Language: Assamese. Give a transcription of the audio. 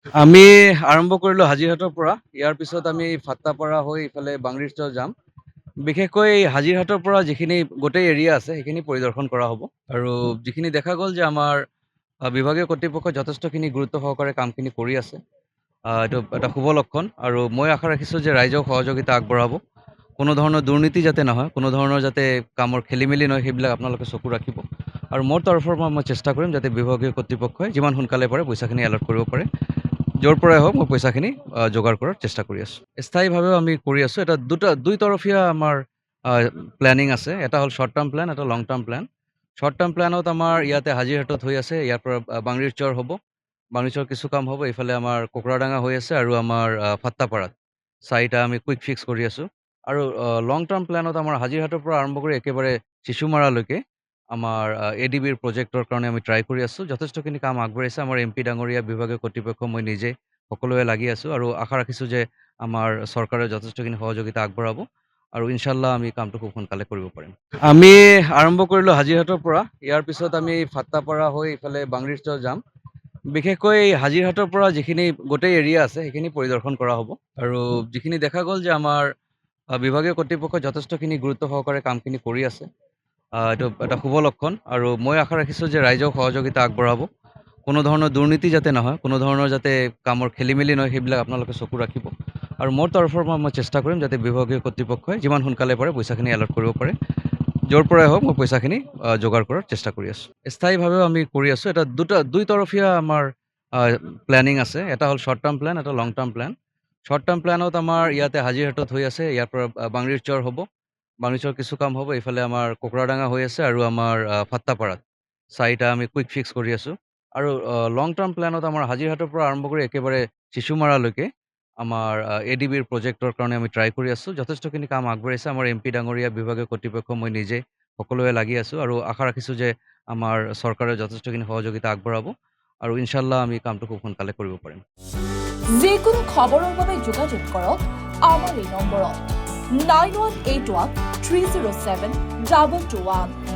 আমি আৰম্ভ কৰিলোঁ হাজিৰহাটৰ পৰা। ইয়াৰ পিছত আমি ফাত্তাপাৰা হৈ ইফালে বাংৰিচৰ যাম। বিশেষকৈ হাজিৰহাটৰ পৰা যিখিনি গোটেই এৰিয়া আছে সেইখিনি পৰিদৰ্শন কৰা হ'ব। আৰু যিখিনি দেখা গ'ল যে আমাৰ বিভাগীয় কৰ্তৃপক্ষই যথেষ্টখিনি গুৰুত্ব সহকাৰে কামখিনি কৰি আছে। এইটো এটা শুভ লক্ষণ আৰু মই আশা ৰাখিছোঁ যে ৰাইজক সহযোগিতা আগবঢ়াব। কোনো ধৰণৰ দুৰ্নীতি যাতে নহয়, কোনো ধৰণৰ যাতে কামৰ খেলিমেলি নহয়, সেইবিলাক আপোনালোকে চকু ৰাখিব। আৰু মোৰ তৰফৰ পৰা মই চেষ্টা কৰিম যাতে বিভাগীয় কৰ্তৃপক্ষই যিমান সোনকালে পাৰে পইচাখিনি এলট কৰিব পাৰে। য'ৰ পৰাই হওক মই পইচাখিনি যোগাৰ কৰাৰ চেষ্টা কৰি আছোঁ। স্থায়ীভাৱেও আমি কৰি আছোঁ। এটা দুই তৰফীয়া আমাৰ প্লেনিং আছে। এটা হ'ল শ্বৰ্ট টাৰ্ম প্লেন, এটা লং টাৰ্ম প্লেন। শ্বৰ্ট টাৰ্ম প্লেনত আমাৰ ইয়াতে হাজিৰহাটত হৈ আছে, ইয়াৰ পৰা বাংৰিচৰ হ'ব। বাংৰিচৰ কিছু কাম হ'ব, ইফালে আমাৰ কোকৰাডাঙ্গা হৈ আছে আৰু আমাৰ ফাত্তাপাৰাত 4টা আমি কুইক ফিক্স কৰি আছোঁ। আৰু লং টাৰ্ম প্লেনত আমাৰ হাজিৰহাটৰ পৰা আৰম্ভ কৰি একেবাৰে শিশুমাৰালৈকে আমাৰ ADB-ৰ প্ৰজেক্টৰ কাৰণে আমি ট্ৰাই কৰি আছোঁ। যথেষ্টখিনি কাম আগবাঢ়িছে। আমাৰ MP ডাঙৰীয়া, বিভাগীয় কৰ্তৃপক্ষ, মই নিজে সকলোৱে লাগি আছোঁ আৰু আশা ৰাখিছোঁ যে আমাৰ চৰকাৰে যথেষ্টখিনি সহযোগিতা আগবঢ়াব আৰু ইনশাল্লাহ আমি কামটো খুব সোনকালে কৰিব পাৰিম। আমি আৰম্ভ কৰিলোঁ হাজিৰহাটৰ পৰা। ইয়াৰ পিছত আমি ফাত্তাপাৰা হৈ ইফালে বাংৰিচৰ যাম। বিশেষকৈ হাজিৰহাটৰ পৰা যিখিনি গোটেই এৰিয়া আছে সেইখিনি পৰিদৰ্শন কৰা হ'ব। আৰু যিখিনি দেখা গ'ল যে আমাৰ বিভাগীয় কৰ্তৃপক্ষই যথেষ্টখিনি গুৰুত্ব সহকাৰে কামখিনি কৰি আছে। এইটো এটা শুভ লক্ষণ আৰু মই আশা ৰাখিছোঁ যে ৰাইজক সহযোগিতা আগবঢ়াব। কোনো ধৰণৰ দুৰ্নীতি যাতে নহয়, কোনো ধৰণৰ যাতে কামৰ খেলিমেলি নহয়, সেইবিলাক আপোনালোকে চকু ৰাখিব। আৰু মোৰ তৰফৰ পৰা মই চেষ্টা কৰিম যাতে বিভাগীয় কৰ্তৃপক্ষই যিমান সোনকালে পাৰে পইচাখিনি এলট কৰিব পাৰে। য'ৰ পৰাই হওক মই পইচাখিনি যোগাৰ কৰাৰ চেষ্টা কৰি আছোঁ। স্থায়ীভাৱেও আমি কৰি আছোঁ। এটা দুই তৰফীয়া আমাৰ প্লেনিং আছে। এটা হ'ল শ্বৰ্ট টাৰ্ম প্লেন, এটা লং টাৰ্ম প্লেন। শ্বৰ্ট টাৰ্ম প্লেনত আমাৰ ইয়াতে হাজিৰহাটত হৈ আছে, ইয়াৰ পৰা বাংৰিচৰ হ'ব। বাংৰিচৰ কিছু কাম হ'ব, ইফালে আমাৰ কোকৰাডাঙ্গা হৈ আছে আৰু আমাৰ ফাত্তাপাৰাত 4টা আমি কুইক ফিক্স কৰি আছোঁ। আৰু লং টাৰ্ম প্লেনত আমাৰ হাজিৰহাটৰ পৰা আৰম্ভ কৰি একেবাৰে শিশুমাৰালৈকে আমাৰ ADB-ৰ প্ৰজেক্টৰ কাৰণে আমি ট্ৰাই কৰি আছোঁ। যথেষ্টখিনি কাম আগবাঢ়িছে। আমাৰ MP ডাঙৰীয়া, বিভাগীয় কৰ্তৃপক্ষ, মই নিজে সকলোৱে লাগি আছোঁ আৰু আশা ৰাখিছোঁ যে আমাৰ চৰকাৰে যথেষ্টখিনি সহযোগিতা আগবঢ়াব আৰু ইনশাল্লাহ আমি কামটো খুব সোনকালে কৰিব পাৰিম। যিকোনো খবৰৰ বাবে যোগাযোগ কৰক আমাৰ এই নম্বৰত 9181 307 221।